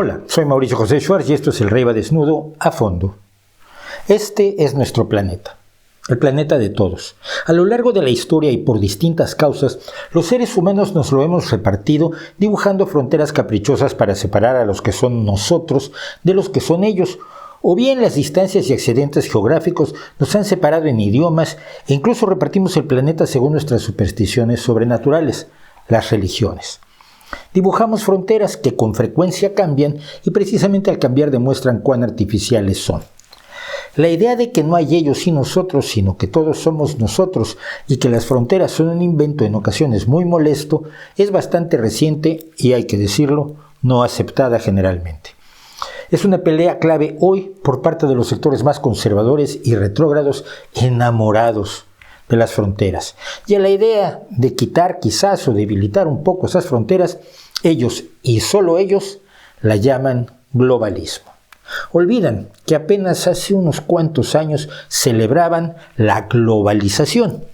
Hola, soy Mauricio José Schwartz y esto es El Rey va desnudo a fondo. Este es nuestro planeta, el planeta de todos. A lo largo de la historia y por distintas causas, los seres humanos nos lo hemos repartido dibujando fronteras caprichosas para separar a los que son nosotros de los que son ellos. O bien las distancias y accidentes geográficos nos han separado en idiomas e incluso repartimos el planeta según nuestras supersticiones sobrenaturales, las religiones. Dibujamos fronteras que con frecuencia cambian y precisamente al cambiar demuestran cuán artificiales son. La idea de que no hay ellos y nosotros, sino que todos somos nosotros y que las fronteras son un invento en ocasiones muy molesto, es bastante reciente y, hay que decirlo, no aceptada generalmente. Es una pelea clave hoy por parte de los sectores más conservadores y retrógrados enamorados de las fronteras. Y a la idea de quitar quizás o debilitar un poco esas fronteras, ellos y solo ellos la llaman globalismo. Olvidan que apenas hace unos cuantos años celebraban la globalización.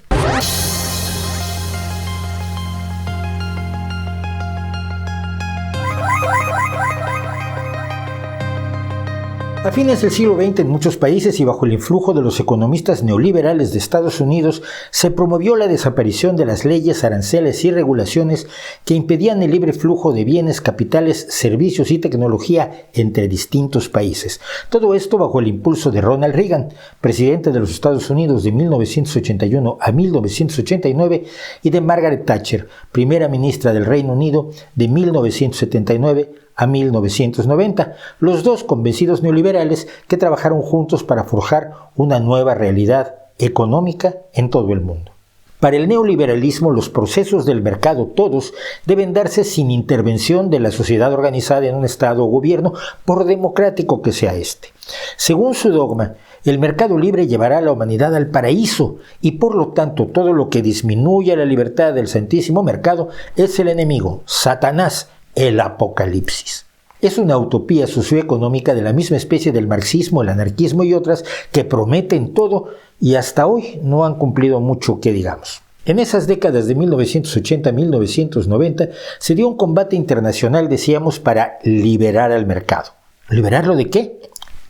A fines del siglo XX en muchos países y bajo el influjo de los economistas neoliberales de Estados Unidos se promovió la desaparición de las leyes, aranceles y regulaciones que impedían el libre flujo de bienes, capitales, servicios y tecnología entre distintos países. Todo esto bajo el impulso de Ronald Reagan, presidente de los Estados Unidos de 1981 a 1989, y de Margaret Thatcher, primera ministra del Reino Unido de 1979 a 1990, los dos convencidos neoliberales que trabajaron juntos para forjar una nueva realidad económica en todo el mundo. Para el neoliberalismo, los procesos del mercado todos deben darse sin intervención de la sociedad organizada en un Estado o gobierno, por democrático que sea este. Según su dogma, el mercado libre llevará a la humanidad al paraíso y por lo tanto todo lo que disminuya la libertad del santísimo mercado es el enemigo, Satanás, el apocalipsis. Es una utopía socioeconómica de la misma especie del marxismo, el anarquismo y otras que prometen todo y hasta hoy no han cumplido mucho que digamos. En esas décadas de 1980 a 1990 se dio un combate internacional, decíamos, para liberar al mercado. ¿Liberarlo de qué?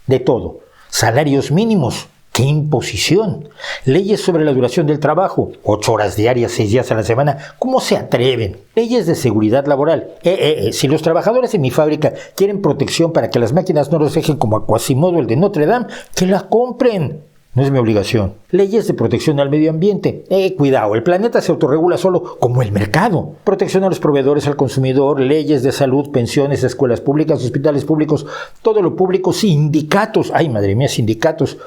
De todo. Salarios mínimos. ¡Qué imposición! Leyes sobre la duración del trabajo, 8 horas diarias, 6 días a la semana. ¿Cómo se atreven? Leyes de seguridad laboral. Si los trabajadores en mi fábrica quieren protección para que las máquinas no los dejen como a Quasimodo el de Notre Dame, ¡que la compren! No es mi obligación. Leyes de protección al medio ambiente. Cuidado, el planeta se autorregula solo como el mercado. Protección a los proveedores, al consumidor, leyes de salud, pensiones, escuelas públicas, hospitales públicos, todo lo público, sindicatos. ¡Ay, madre mía, sindicatos!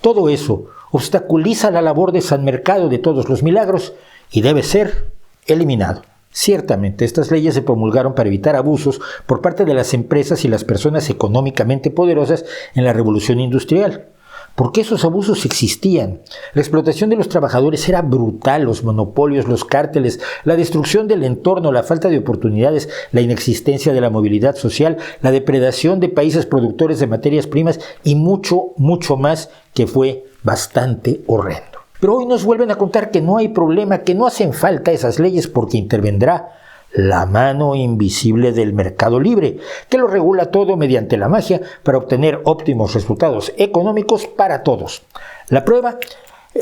Todo eso obstaculiza la labor de San Mercado de todos los milagros y debe ser eliminado. Ciertamente, estas leyes se promulgaron para evitar abusos por parte de las empresas y las personas económicamente poderosas en la revolución industrial. Porque esos abusos existían. La explotación de los trabajadores era brutal, los monopolios, los cárteles, la destrucción del entorno, la falta de oportunidades, la inexistencia de la movilidad social, la depredación de países productores de materias primas y mucho, mucho más que fue bastante horrendo. Pero hoy nos vuelven a contar que no hay problema, que no hacen falta esas leyes porque intervendrá la mano invisible del mercado libre, que lo regula todo mediante la magia para obtener óptimos resultados económicos para todos. La prueba,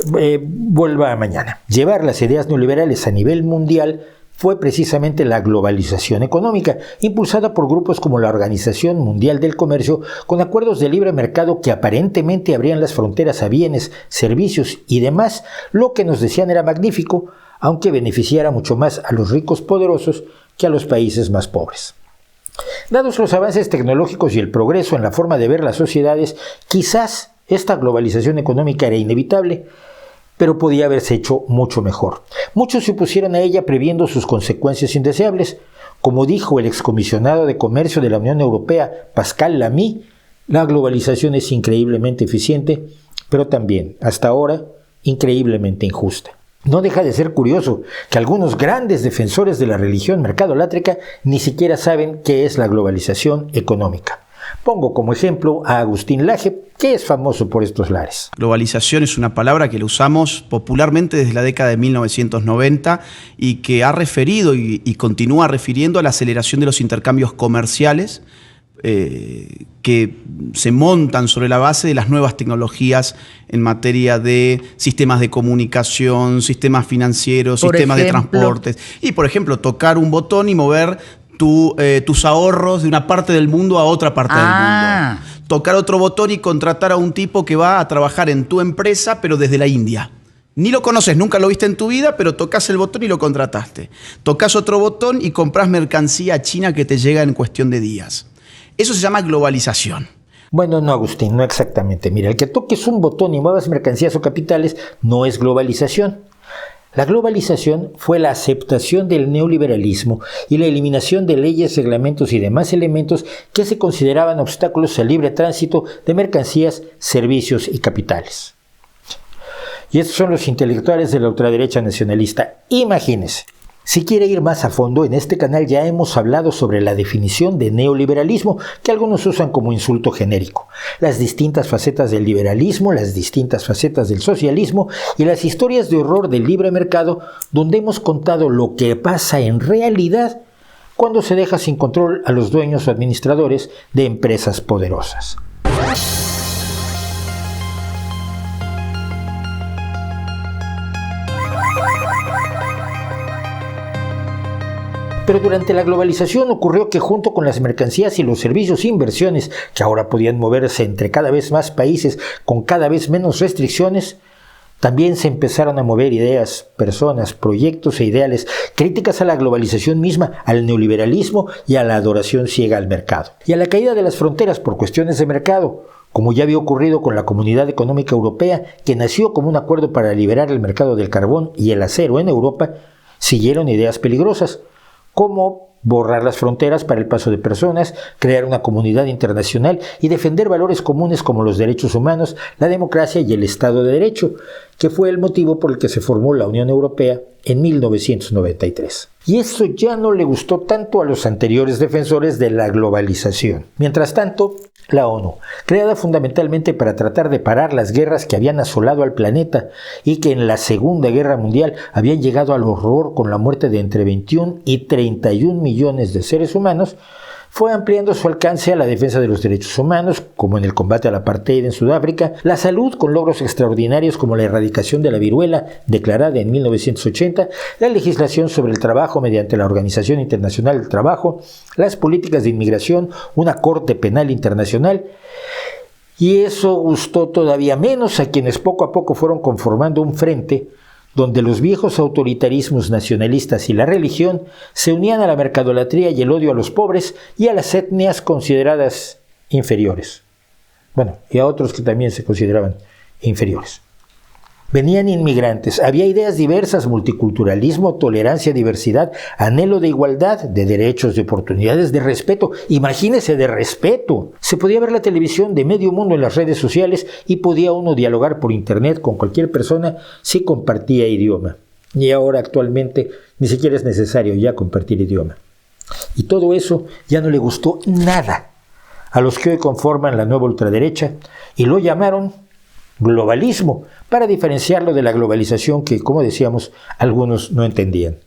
vuelva mañana. Llevar las ideas neoliberales a nivel mundial fue precisamente la globalización económica, impulsada por grupos como la Organización Mundial del Comercio, con acuerdos de libre mercado que aparentemente abrían las fronteras a bienes, servicios y demás, lo que nos decían era magnífico, aunque beneficiara mucho más a los ricos poderosos que a los países más pobres. Dados los avances tecnológicos y el progreso en la forma de ver las sociedades, quizás esta globalización económica era inevitable, pero podía haberse hecho mucho mejor. Muchos se opusieron a ella previendo sus consecuencias indeseables. Como dijo el excomisionado de Comercio de la Unión Europea, Pascal Lamy, la globalización es increíblemente eficiente, pero también, hasta ahora, increíblemente injusta. No deja de ser curioso que algunos grandes defensores de la religión mercadolátrica ni siquiera saben qué es la globalización económica. Pongo como ejemplo a Agustín Laje, que es famoso por estos lares. Globalización es una palabra que la usamos popularmente desde la década de 1990 y que ha referido y continúa refiriendo a la aceleración de los intercambios comerciales que se montan sobre la base de las nuevas tecnologías en materia de sistemas de comunicación, sistemas financieros, sistemas de transportes. Y, por ejemplo, tocar un botón y mover tus ahorros de una parte del mundo a otra parte del mundo. Tocar otro botón y contratar a un tipo que va a trabajar en tu empresa, pero desde la India. Ni lo conoces, nunca lo viste en tu vida, pero tocas el botón y lo contrataste. Tocas otro botón y compras mercancía china que te llega en cuestión de días. Eso se llama globalización. Bueno, no, Agustín, no exactamente. Mira, el que toques un botón y muevas mercancías o capitales no es globalización. La globalización fue la aceptación del neoliberalismo y la eliminación de leyes, reglamentos y demás elementos que se consideraban obstáculos al libre tránsito de mercancías, servicios y capitales. Y estos son los intelectuales de la ultraderecha nacionalista. Imagínense. Si quiere ir más a fondo, en este canal ya hemos hablado sobre la definición de neoliberalismo, que algunos usan como insulto genérico, las distintas facetas del liberalismo, las distintas facetas del socialismo y las historias de horror del libre mercado, donde hemos contado lo que pasa en realidad cuando se deja sin control a los dueños o administradores de empresas poderosas. Pero durante la globalización ocurrió que junto con las mercancías y los servicios e inversiones que ahora podían moverse entre cada vez más países con cada vez menos restricciones, también se empezaron a mover ideas, personas, proyectos e ideales críticas a la globalización misma, al neoliberalismo y a la adoración ciega al mercado. Y a la caída de las fronteras por cuestiones de mercado, como ya había ocurrido con la Comunidad Económica Europea, que nació como un acuerdo para liberar el mercado del carbón y el acero en Europa, siguieron ideas peligrosas, como borrar las fronteras para el paso de personas, crear una comunidad internacional y defender valores comunes como los derechos humanos, la democracia y el Estado de Derecho, que fue el motivo por el que se formó la Unión Europea en 1993. Y eso ya no le gustó tanto a los anteriores defensores de la globalización. Mientras tanto, la ONU, creada fundamentalmente para tratar de parar las guerras que habían asolado al planeta y que en la Segunda Guerra Mundial habían llegado al horror con la muerte de entre 21 y 31 millones de seres humanos, fue ampliando su alcance a la defensa de los derechos humanos, como en el combate al apartheid en Sudáfrica, la salud con logros extraordinarios como la erradicación de la viruela declarada en 1980, la legislación sobre el trabajo mediante la Organización Internacional del Trabajo, las políticas de inmigración, una Corte Penal Internacional. Y eso gustó todavía menos a quienes poco a poco fueron conformando un frente donde los viejos autoritarismos nacionalistas y la religión se unían a la mercadolatría y el odio a los pobres y a las etnias consideradas inferiores. Bueno, y a otros que también se consideraban inferiores. Venían inmigrantes, había ideas diversas, multiculturalismo, tolerancia, diversidad, anhelo de igualdad, de derechos, de oportunidades, de respeto. Imagínese, de respeto. Se podía ver la televisión de medio mundo en las redes sociales y podía uno dialogar por internet con cualquier persona si compartía idioma. Y ahora actualmente ni siquiera es necesario ya compartir idioma. Y todo eso ya no le gustó nada a los que hoy conforman la nueva ultraderecha y lo llamaron globalismo, para diferenciarlo de la globalización que, como decíamos, algunos no entendían.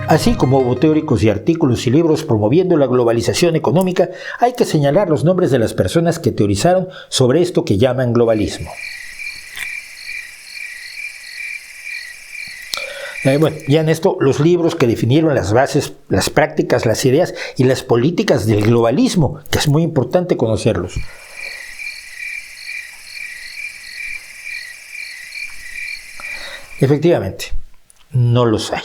Así como hubo teóricos y artículos y libros promoviendo la globalización económica, hay que señalar los nombres de las personas que teorizaron sobre esto que llaman globalismo. Bueno, ya en esto, los libros que definieron las bases, las prácticas, las ideas y las políticas del globalismo, que es muy importante conocerlos. Efectivamente, no los hay.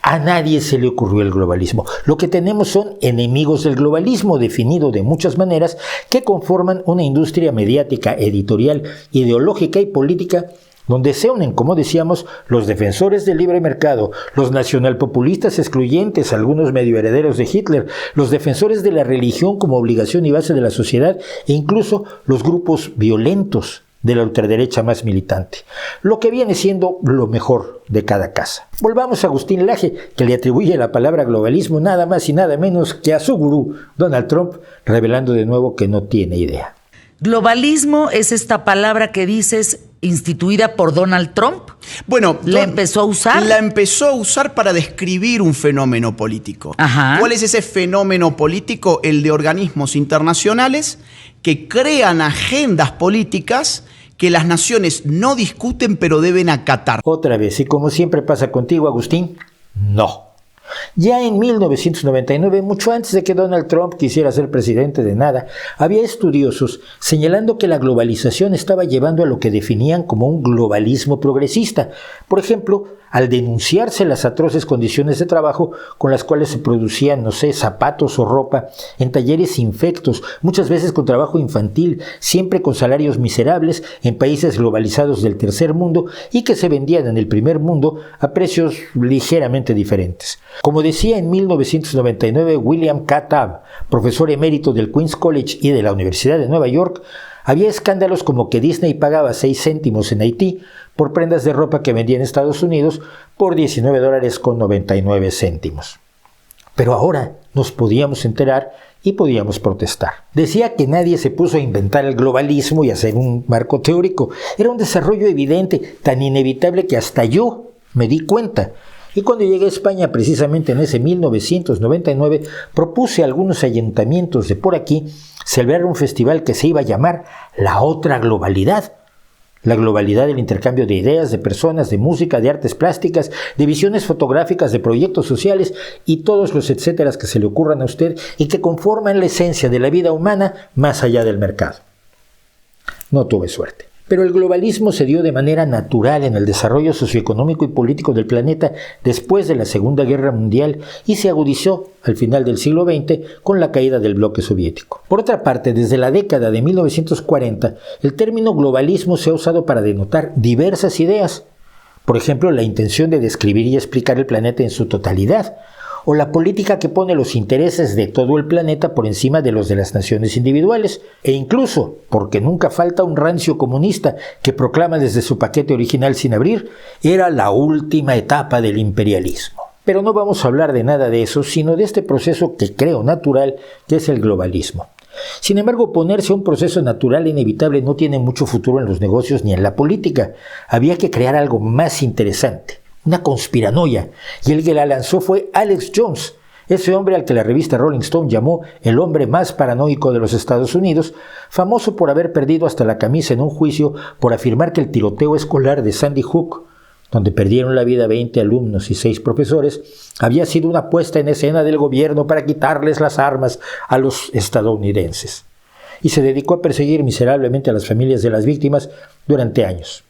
A nadie se le ocurrió el globalismo. Lo que tenemos son enemigos del globalismo, definido de muchas maneras, que conforman una industria mediática, editorial, ideológica y política donde se unen, como decíamos, los defensores del libre mercado, los nacionalpopulistas excluyentes, algunos medio herederos de Hitler, los defensores de la religión como obligación y base de la sociedad, e incluso los grupos violentos de la ultraderecha más militante, lo que viene siendo lo mejor de cada casa. Volvamos a Agustín Laje, que le atribuye la palabra globalismo nada más y nada menos que a su gurú, Donald Trump, revelando de nuevo que no tiene idea. Globalismo es esta palabra que dices instituida por Donald Trump. Bueno, ¿la empezó a usar? La empezó a usar para describir un fenómeno político. Ajá. ¿Cuál es ese fenómeno político? El de organismos internacionales que crean agendas políticas que las naciones no discuten pero deben acatar. Otra vez, y como siempre pasa contigo, Agustín, no. Ya en 1999, mucho antes de que Donald Trump quisiera ser presidente de nada, había estudiosos señalando que la globalización estaba llevando a lo que definían como un globalismo progresista. Por ejemplo, al denunciarse las atroces condiciones de trabajo con las cuales se producían, zapatos o ropa en talleres infectos, muchas veces con trabajo infantil, siempre con salarios miserables en países globalizados del tercer mundo y que se vendían en el primer mundo a precios ligeramente diferentes. Como decía en 1999 William K. Tabb, profesor emérito del Queens College y de la Universidad de Nueva York, había escándalos como que Disney pagaba 6 céntimos en Haití por prendas de ropa que vendía en Estados Unidos por $19.99. Pero ahora nos podíamos enterar y podíamos protestar. Decía que nadie se puso a inventar el globalismo y hacer un marco teórico. Era un desarrollo evidente, tan inevitable que hasta yo me di cuenta. Y cuando llegué a España, precisamente en ese 1999, propuse a algunos ayuntamientos de por aquí celebrar un festival que se iba a llamar La Otra Globalidad. La globalidad del intercambio de ideas, de personas, de música, de artes plásticas, de visiones fotográficas, de proyectos sociales y todos los etcéteras que se le ocurran a usted y que conforman la esencia de la vida humana más allá del mercado. No tuve suerte. Pero el globalismo se dio de manera natural en el desarrollo socioeconómico y político del planeta después de la Segunda Guerra Mundial y se agudizó al final del siglo XX con la caída del bloque soviético. Por otra parte, desde la década de 1940, el término globalismo se ha usado para denotar diversas ideas. Por ejemplo, la intención de describir y explicar el planeta en su totalidad, o la política que pone los intereses de todo el planeta por encima de los de las naciones individuales, e incluso, porque nunca falta un rancio comunista que proclama desde su paquete original sin abrir, era la última etapa del imperialismo. Pero no vamos a hablar de nada de eso, sino de este proceso que creo natural, que es el globalismo. Sin embargo, oponerse a un proceso natural e inevitable no tiene mucho futuro en los negocios ni en la política. Había que crear algo más interesante. Una conspiranoia, y el que la lanzó fue Alex Jones, ese hombre al que la revista Rolling Stone llamó el hombre más paranoico de los Estados Unidos, famoso por haber perdido hasta la camisa en un juicio por afirmar que el tiroteo escolar de Sandy Hook, donde perdieron la vida 20 alumnos y 6 profesores, había sido una puesta en escena del gobierno para quitarles las armas a los estadounidenses. Y se dedicó a perseguir miserablemente a las familias de las víctimas durante años.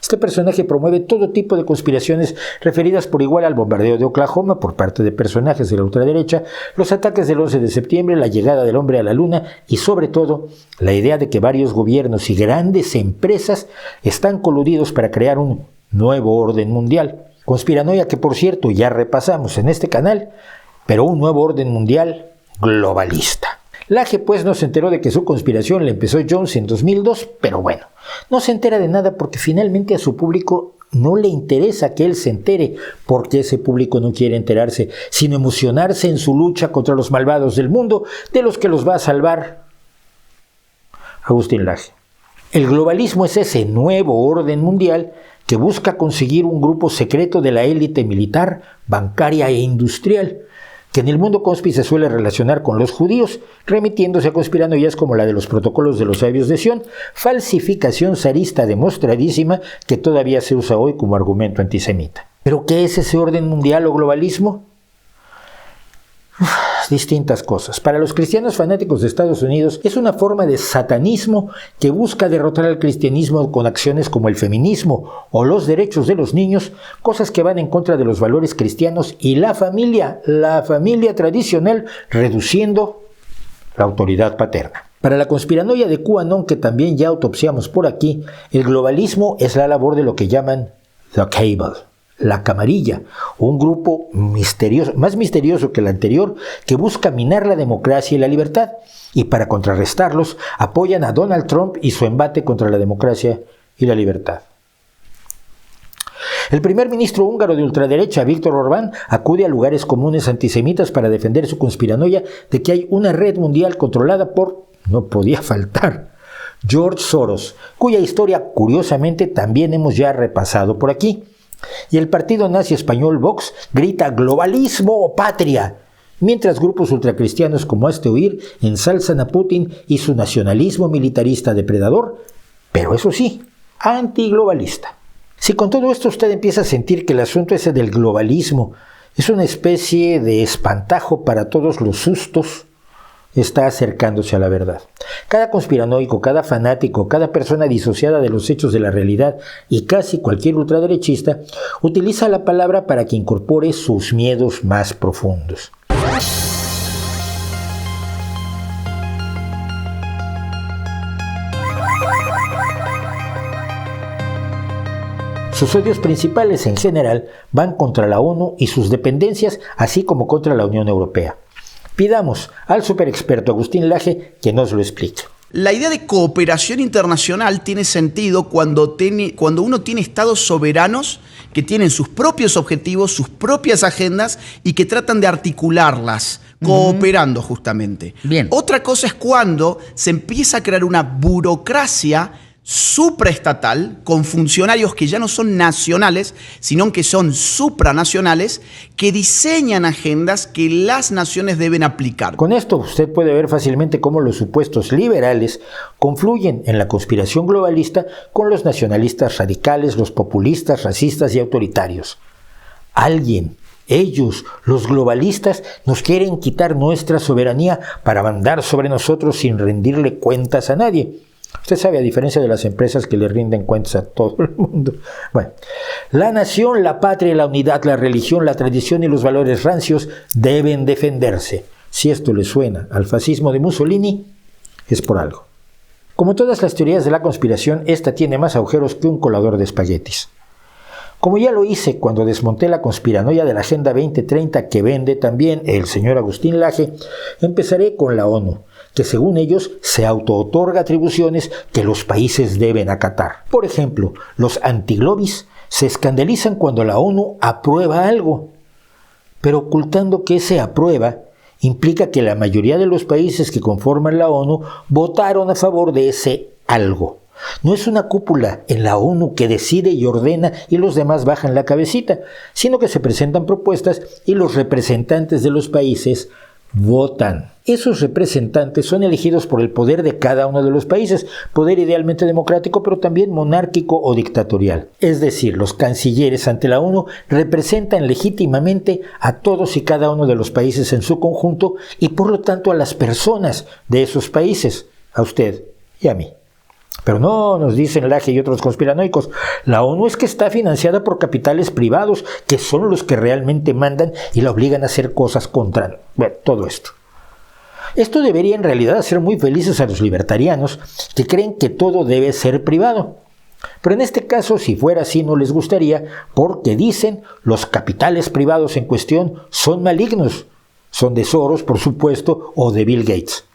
Este personaje promueve todo tipo de conspiraciones referidas por igual al bombardeo de Oklahoma por parte de personajes de la ultraderecha, los ataques del 11 de septiembre, la llegada del hombre a la luna y, sobre todo, la idea de que varios gobiernos y grandes empresas están coludidos para crear un nuevo orden mundial. Conspiranoia que, por cierto, ya repasamos en este canal, pero un nuevo orden mundial globalista. Laje, pues, no se enteró de que su conspiración le empezó Jones en 2002, pero bueno, no se entera de nada porque finalmente a su público no le interesa que él se entere, porque ese público no quiere enterarse, sino emocionarse en su lucha contra los malvados del mundo, de los que los va a salvar Agustín Laje. El globalismo es ese nuevo orden mundial que busca conseguir un grupo secreto de la élite militar, bancaria e industrial, que en el mundo conspi se suele relacionar con los judíos, remitiéndose a conspiranoias como la de los protocolos de los sabios de Sión, falsificación zarista demostradísima que todavía se usa hoy como argumento antisemita. ¿Pero qué es ese orden mundial o globalismo? Distintas cosas. Para los cristianos fanáticos de Estados Unidos es una forma de satanismo que busca derrotar al cristianismo con acciones como el feminismo o los derechos de los niños, cosas que van en contra de los valores cristianos y la familia tradicional, reduciendo la autoridad paterna. Para la conspiranoia de QAnon, que también ya autopsiamos por aquí, el globalismo es la labor de lo que llaman The Cable, la camarilla, un grupo misterioso, más misterioso que el anterior, que busca minar la democracia y la libertad, y para contrarrestarlos apoyan a Donald Trump y su embate contra la democracia y la libertad. El primer ministro húngaro de ultraderecha, Viktor Orbán, acude a lugares comunes antisemitas para defender su conspiranoia de que hay una red mundial controlada por, no podía faltar, George Soros, cuya historia curiosamente también hemos ya repasado por aquí. Y el partido nazi español Vox grita globalismo o patria, mientras grupos ultracristianos como Hazte Oír ensalzan a Putin y su nacionalismo militarista depredador, pero eso sí, antiglobalista. Si con todo esto usted empieza a sentir que el asunto ese del globalismo es una especie de espantajo para todos los sustos, está acercándose a la verdad. Cada conspiranoico, cada fanático, cada persona disociada de los hechos de la realidad y casi cualquier ultraderechista utiliza la palabra para que incorpore sus miedos más profundos. Sus odios principales en general van contra la ONU y sus dependencias, así como contra la Unión Europea. Pidamos al superexperto Agustín Laje que nos lo explique. La idea de cooperación internacional tiene sentido cuando uno tiene estados soberanos que tienen sus propios objetivos, sus propias agendas y que tratan de articularlas, cooperando justamente. Bien. Otra cosa es cuando se empieza a crear una burocracia supraestatal con funcionarios que ya no son nacionales, sino que son supranacionales, que diseñan agendas que las naciones deben aplicar. Con esto usted puede ver fácilmente cómo los supuestos liberales confluyen en la conspiración globalista con los nacionalistas radicales, los populistas, racistas y autoritarios. Ellos, los globalistas, nos quieren quitar nuestra soberanía para mandar sobre nosotros sin rendirle cuentas a nadie. Usted sabe, a diferencia de las empresas que le rinden cuentas a todo el mundo. Bueno, la nación, la patria, la unidad, la religión, la tradición y los valores rancios deben defenderse. Si esto le suena al fascismo de Mussolini, es por algo. Como todas las teorías de la conspiración, esta tiene más agujeros que un colador de espaguetis. Como ya lo hice cuando desmonté la conspiranoia de la Agenda 2030 que vende también el señor Agustín Laje, empezaré con la ONU, que según ellos se autootorga atribuciones que los países deben acatar. Por ejemplo, los antiglobis se escandalizan cuando la ONU aprueba algo, pero ocultando que ese aprueba implica que la mayoría de los países que conforman la ONU votaron a favor de ese algo. No es una cúpula en la ONU que decide y ordena y los demás bajan la cabecita, sino que se presentan propuestas y los representantes de los países votan. Esos representantes son elegidos por el poder de cada uno de los países, poder idealmente democrático, pero también monárquico o dictatorial. Es decir, los cancilleres ante la ONU representan legítimamente a todos y cada uno de los países en su conjunto y por lo tanto a las personas de esos países, a usted y a mí. Pero no, nos dicen Laje y otros conspiranoicos, la ONU es que está financiada por capitales privados, que son los que realmente mandan y la obligan a hacer cosas contra todo esto. Esto debería en realidad hacer muy felices a los libertarianos, que creen que todo debe ser privado. Pero en este caso, si fuera así, no les gustaría, porque dicen los capitales privados en cuestión son malignos. Son de Soros, por supuesto, o de Bill Gates.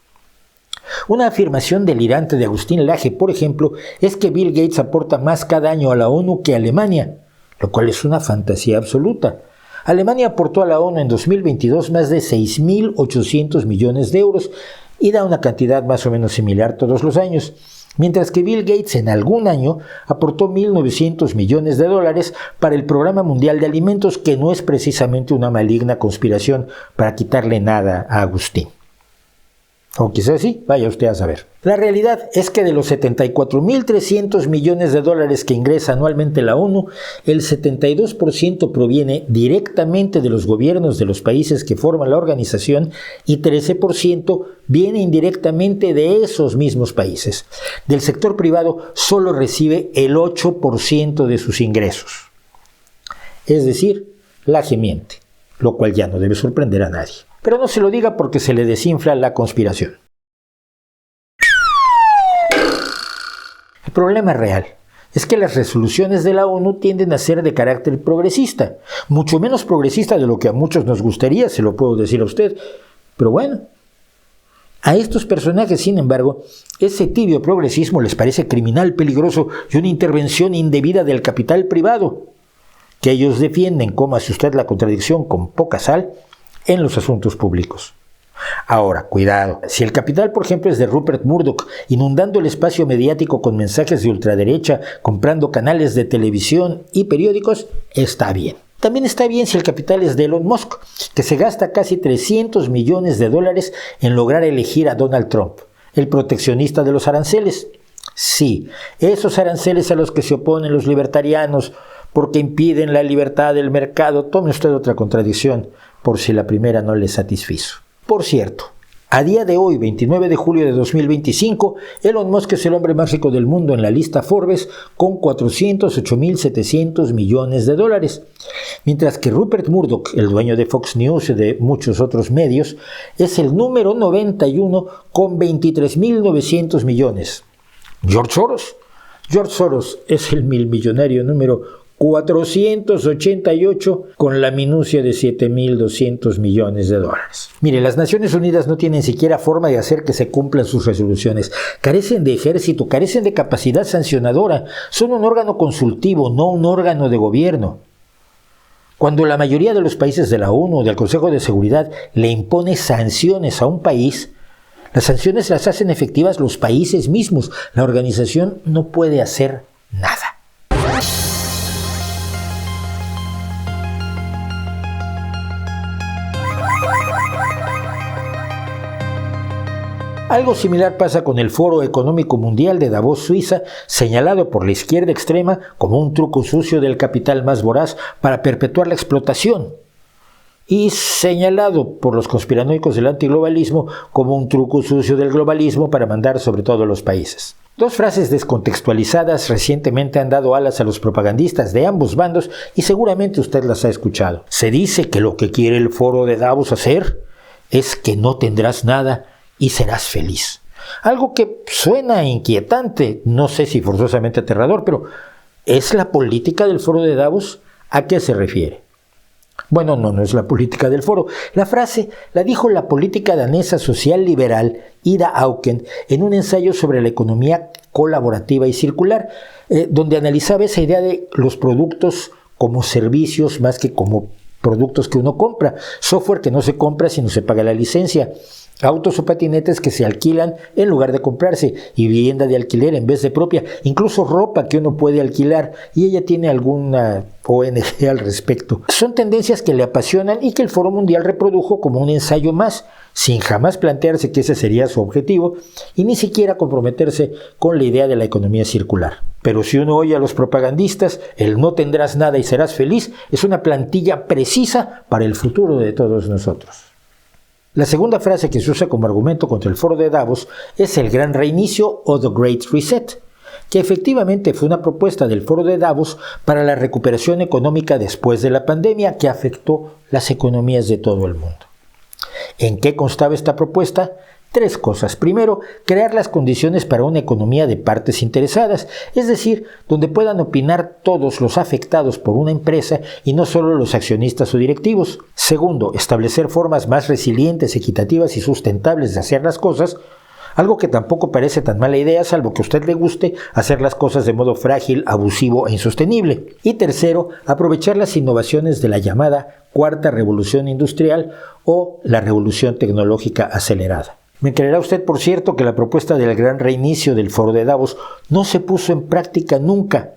Una afirmación delirante de Agustín Laje, por ejemplo, es que Bill Gates aporta más cada año a la ONU que Alemania, lo cual es una fantasía absoluta. Alemania aportó a la ONU en 2022 más de 6.800 millones de euros y da una cantidad más o menos similar todos los años, mientras que Bill Gates en algún año aportó 1.900 millones de dólares para el Programa Mundial de Alimentos, que no es precisamente una maligna conspiración para quitarle nada a Agustín. O quizás sí, vaya usted a saber. La realidad es que de los 74.300 millones de dólares que ingresa anualmente la ONU, el 72% proviene directamente de los gobiernos de los países que forman la organización y 13% viene indirectamente de esos mismos países. Del sector privado solo recibe el 8% de sus ingresos. Es decir, Laje miente, lo cual ya no debe sorprender a nadie. Pero no se lo diga porque se le desinfla la conspiración. El problema real es que las resoluciones de la ONU tienden a ser de carácter progresista, mucho menos progresista de lo que a muchos nos gustaría, se lo puedo decir a usted, pero bueno. A estos personajes, sin embargo, ese tibio progresismo les parece criminal, peligroso y una intervención indebida del capital privado, que ellos defienden, como hace usted la contradicción con poca sal, en los asuntos públicos. Ahora, cuidado, si el capital, por ejemplo, es de Rupert Murdoch, inundando el espacio mediático con mensajes de ultraderecha, comprando canales de televisión y periódicos, está bien. También está bien si el capital es de Elon Musk, que se gasta casi $300 millones en lograr elegir a Donald Trump, el proteccionista de los aranceles. Sí, esos aranceles a los que se oponen los libertarianos porque impiden la libertad del mercado. Tome usted otra contradicción, por si la primera no le satisfizo. Por cierto, a día de hoy, 29 de julio de 2025, Elon Musk es el hombre más rico del mundo en la lista Forbes con $408.700 millones, mientras que Rupert Murdoch, el dueño de Fox News y de muchos otros medios, es el número 91 con $23.900 millones. George Soros es el millonario número 488 con la minucia de $7.200 millones. Mire, las Naciones Unidas no tienen siquiera forma de hacer que se cumplan sus resoluciones. Carecen de ejército, carecen de capacidad sancionadora. Son un órgano consultivo, no un órgano de gobierno. Cuando la mayoría de los países de la ONU o del Consejo de Seguridad le impone sanciones a un país, las sanciones las hacen efectivas los países mismos. La organización no puede hacer nada. Algo similar pasa con el Foro Económico Mundial de Davos, Suiza, señalado por la izquierda extrema como un truco sucio del capital más voraz para perpetuar la explotación, y señalado por los conspiranoicos del antiglobalismo como un truco sucio del globalismo para mandar sobre todos los países. Dos frases descontextualizadas recientemente han dado alas a los propagandistas de ambos bandos y seguramente usted las ha escuchado. Se dice que lo que quiere el Foro de Davos hacer es que no tendrás nada y serás feliz. Algo que suena inquietante, no sé si forzosamente aterrador, pero ¿es la política del Foro de Davos? ¿A qué se refiere? Bueno, no es la política del foro. La frase la dijo la política danesa social liberal Ida Auken en un ensayo sobre la economía colaborativa y circular, donde analizaba esa idea de los productos como servicios más que como productos que uno compra, software que no se compra sino se paga la licencia, autos o patinetes que se alquilan en lugar de comprarse y vivienda de alquiler en vez de propia, incluso ropa que uno puede alquilar, y ella tiene alguna ONG al respecto. Son tendencias que le apasionan y que el Foro Mundial reprodujo como un ensayo más, sin jamás plantearse que ese sería su objetivo y ni siquiera comprometerse con la idea de la economía circular. Pero si uno oye a los propagandistas, el no tendrás nada y serás feliz es una plantilla precisa para el futuro de todos nosotros. La segunda frase que se usa como argumento contra el Foro de Davos es el Gran Reinicio o The Great Reset, que efectivamente fue una propuesta del Foro de Davos para la recuperación económica después de la pandemia que afectó las economías de todo el mundo. ¿En qué constaba esta propuesta? Tres cosas. Primero, crear las condiciones para una economía de partes interesadas, es decir, donde puedan opinar todos los afectados por una empresa y no solo los accionistas o directivos. Segundo, establecer formas más resilientes, equitativas y sustentables de hacer las cosas, algo que tampoco parece tan mala idea, salvo que a usted le guste hacer las cosas de modo frágil, abusivo e insostenible. Y tercero, aprovechar las innovaciones de la llamada Cuarta Revolución Industrial o la Revolución Tecnológica Acelerada. Me creerá usted, por cierto, que la propuesta del Gran Reinicio del Foro de Davos no se puso en práctica nunca,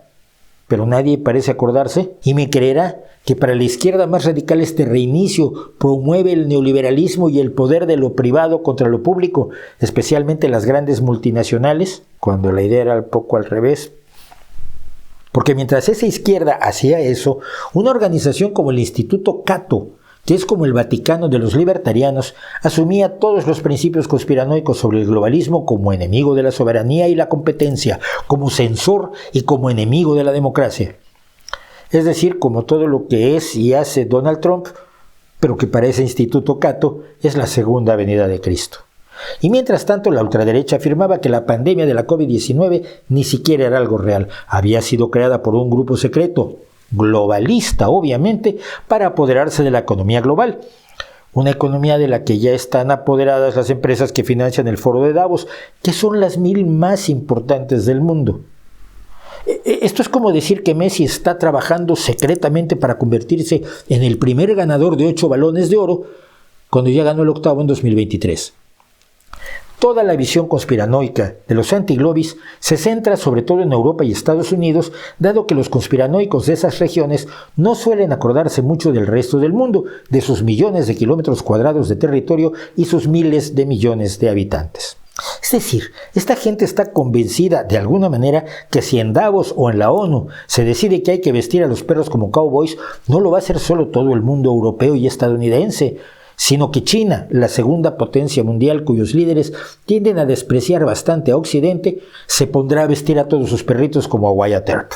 pero nadie parece acordarse, y me creerá que para la izquierda más radical este reinicio promueve el neoliberalismo y el poder de lo privado contra lo público, especialmente las grandes multinacionales, cuando la idea era un poco al revés. Porque mientras esa izquierda hacía eso, una organización como el Instituto Cato, que es como el Vaticano de los libertarianos, asumía todos los principios conspiranoicos sobre el globalismo como enemigo de la soberanía y la competencia, como censor y como enemigo de la democracia. Es decir, como todo lo que es y hace Donald Trump, pero que para ese Instituto Cato es la segunda venida de Cristo. Y mientras tanto, la ultraderecha afirmaba que la pandemia de la COVID-19 ni siquiera era algo real, había sido creada por un grupo secreto, globalista obviamente, para apoderarse de la economía global. Una economía de la que ya están apoderadas las empresas que financian el Foro de Davos, que son las 1000 más importantes del mundo. Esto es como decir que Messi está trabajando secretamente para convertirse en el primer ganador de 8 balones de oro, cuando ya ganó el octavo en 2023. Toda la visión conspiranoica de los antiglobis se centra sobre todo en Europa y Estados Unidos, dado que los conspiranoicos de esas regiones no suelen acordarse mucho del resto del mundo, de sus millones de kilómetros cuadrados de territorio y sus miles de millones de habitantes. Es decir, esta gente está convencida de alguna manera que si en Davos o en la ONU se decide que hay que vestir a los perros como cowboys, no lo va a hacer solo todo el mundo europeo y estadounidense, sino que China, la segunda potencia mundial cuyos líderes tienden a despreciar bastante a Occidente, se pondrá a vestir a todos sus perritos como a Wyatt Earp.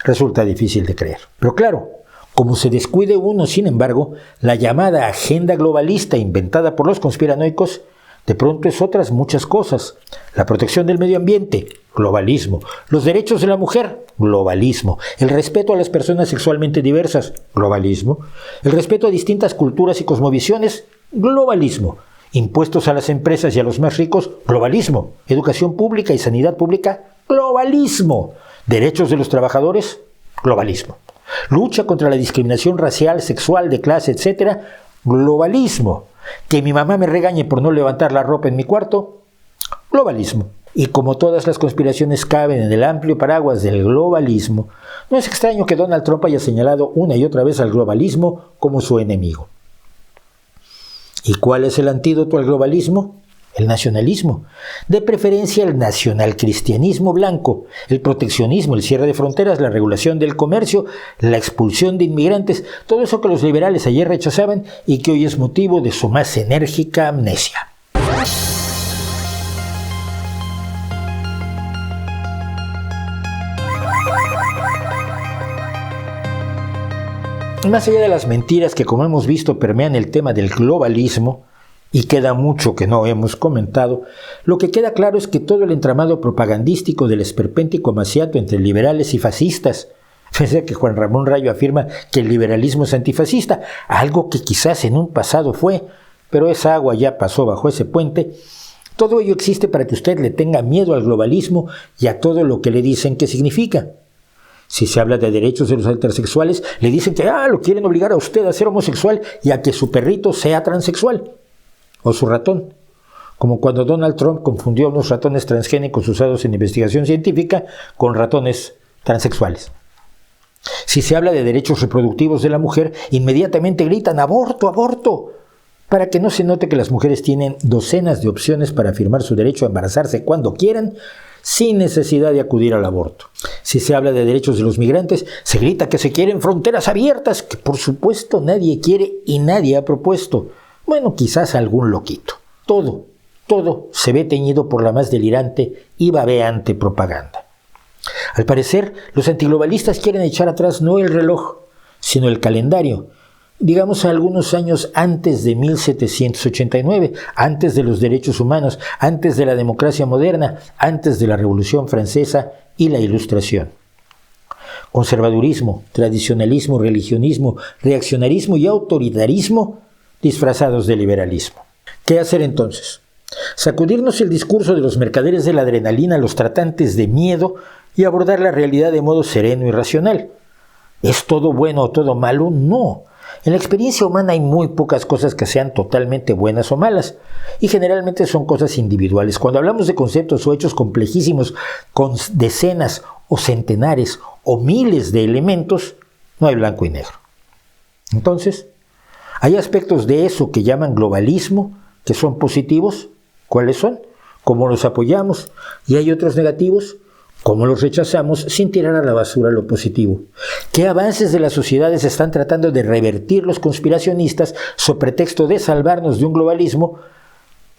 Resulta difícil de creer. Pero claro, como se descuide uno, sin embargo, la llamada agenda globalista inventada por los conspiranoicos, de pronto es otras muchas cosas. La protección del medio ambiente, globalismo. Los derechos de la mujer, globalismo. El respeto a las personas sexualmente diversas, globalismo. El respeto a distintas culturas y cosmovisiones, globalismo. Impuestos a las empresas y a los más ricos, globalismo. Educación pública y sanidad pública, globalismo. Derechos de los trabajadores, globalismo. Lucha contra la discriminación racial, sexual, de clase, etc., globalismo. Que mi mamá me regañe por no levantar la ropa en mi cuarto, globalismo. Y como todas las conspiraciones caben en el amplio paraguas del globalismo, no es extraño que Donald Trump haya señalado una y otra vez al globalismo como su enemigo. ¿Y cuál es el antídoto al globalismo? El nacionalismo, de preferencia el nacionalcristianismo blanco, el proteccionismo, el cierre de fronteras, la regulación del comercio, la expulsión de inmigrantes, todo eso que los liberales ayer rechazaban y que hoy es motivo de su más enérgica amnesia. Más allá de las mentiras que, como hemos visto, permean el tema del globalismo, y queda mucho que no hemos comentado, lo que queda claro es que todo el entramado propagandístico del esperpéntico amaciato entre liberales y fascistas, pese a que Juan Ramón Rayo afirma que el liberalismo es antifascista, algo que quizás en un pasado fue, pero esa agua ya pasó bajo ese puente, todo ello existe para que usted le tenga miedo al globalismo y a todo lo que le dicen que significa. Si se habla de derechos de los intersexuales, le dicen que lo quieren obligar a usted a ser homosexual y a que su perrito sea transexual. O su ratón, como cuando Donald Trump confundió a unos ratones transgénicos usados en investigación científica con ratones transexuales. Si se habla de derechos reproductivos de la mujer, inmediatamente gritan ¡aborto, aborto!, para que no se note que las mujeres tienen docenas de opciones para afirmar su derecho a embarazarse cuando quieran, sin necesidad de acudir al aborto. Si se habla de derechos de los migrantes, se grita que se quieren fronteras abiertas, que por supuesto nadie quiere y nadie ha propuesto. Bueno, quizás algún loquito. Todo se ve teñido por la más delirante y babeante propaganda. Al parecer, los antiglobalistas quieren echar atrás no el reloj, sino el calendario. Digamos algunos años antes de 1789, antes de los derechos humanos, antes de la democracia moderna, antes de la Revolución Francesa y la Ilustración. Conservadurismo, tradicionalismo, religionismo, reaccionarismo y autoritarismo disfrazados de liberalismo. ¿Qué hacer entonces? Sacudirnos el discurso de los mercaderes de la adrenalina, los tratantes de miedo, y abordar la realidad de modo sereno y racional. ¿Es todo bueno o todo malo? No. En la experiencia humana hay muy pocas cosas que sean totalmente buenas o malas, y generalmente son cosas individuales. Cuando hablamos de conceptos o hechos complejísimos con decenas o centenares o miles de elementos, no hay blanco y negro. Entonces, hay aspectos de eso que llaman globalismo que son positivos. ¿Cuáles son? ¿Cómo los apoyamos? Y hay otros negativos. ¿Cómo los rechazamos sin tirar a la basura lo positivo? ¿Qué avances de las sociedades están tratando de revertir los conspiracionistas sobre pretexto de salvarnos de un globalismo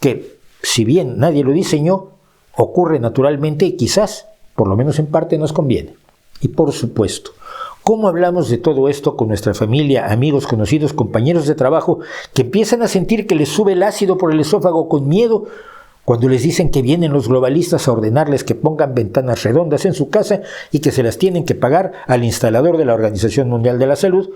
que, si bien nadie lo diseñó, ocurre naturalmente y quizás, por lo menos en parte, nos conviene? Y por supuesto, ¿cómo hablamos de todo esto con nuestra familia, amigos, conocidos, compañeros de trabajo que empiezan a sentir que les sube el ácido por el esófago con miedo cuando les dicen que vienen los globalistas a ordenarles que pongan ventanas redondas en su casa y que se las tienen que pagar al instalador de la Organización Mundial de la Salud?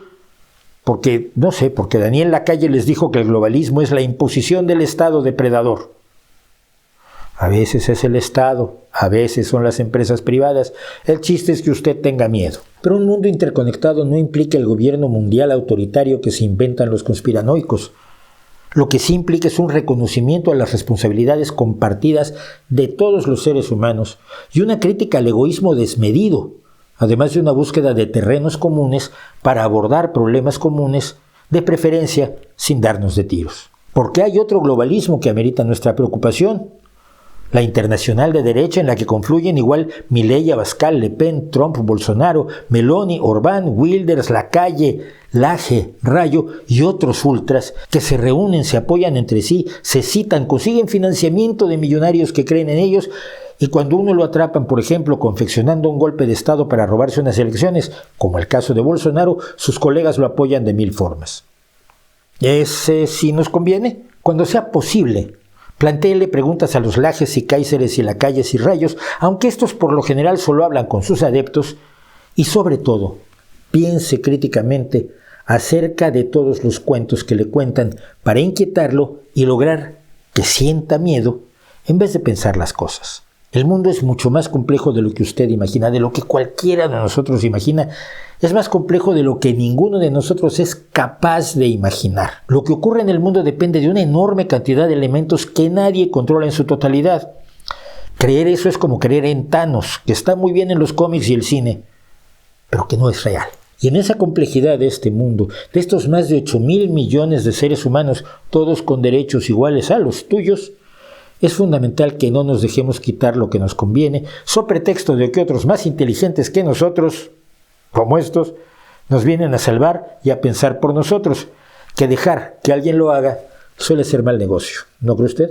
Porque Daniel Lacalle les dijo que el globalismo es la imposición del Estado depredador. A veces es el Estado, a veces son las empresas privadas. El chiste es que usted tenga miedo. Pero un mundo interconectado no implica el gobierno mundial autoritario que se inventan los conspiranoicos. Lo que sí implica es un reconocimiento a las responsabilidades compartidas de todos los seres humanos y una crítica al egoísmo desmedido, además de una búsqueda de terrenos comunes para abordar problemas comunes, de preferencia sin darnos de tiros. Porque hay otro globalismo que amerita nuestra preocupación. La internacional de derecha en la que confluyen igual Milei, Abascal, Le Pen, Trump, Bolsonaro, Meloni, Orbán, Wilders, Lacalle, Laje, Rayo y otros ultras que se reúnen, se apoyan entre sí, se citan, consiguen financiamiento de millonarios que creen en ellos y cuando uno lo atrapan, por ejemplo, confeccionando un golpe de Estado para robarse unas elecciones, como el caso de Bolsonaro, sus colegas lo apoyan de 1000 formas. ¿Ese sí nos conviene? Cuando sea posible, plantéele preguntas a los Lajes y Cáiceres y Lacayes y Rayos, aunque estos por lo general solo hablan con sus adeptos, y sobre todo, piense críticamente acerca de todos los cuentos que le cuentan para inquietarlo y lograr que sienta miedo en vez de pensar las cosas. El mundo es mucho más complejo de lo que usted imagina, de lo que cualquiera de nosotros imagina. Es más complejo de lo que ninguno de nosotros es capaz de imaginar. Lo que ocurre en el mundo depende de una enorme cantidad de elementos que nadie controla en su totalidad. Creer eso es como creer en Thanos, que está muy bien en los cómics y el cine, pero que no es real. Y en esa complejidad de este mundo, de estos más de 8,000 millones de seres humanos, todos con derechos iguales a los tuyos, es fundamental que no nos dejemos quitar lo que nos conviene, so pretexto de que otros más inteligentes que nosotros, como estos, nos vienen a salvar y a pensar por nosotros, que dejar que alguien lo haga suele ser mal negocio. ¿No cree usted?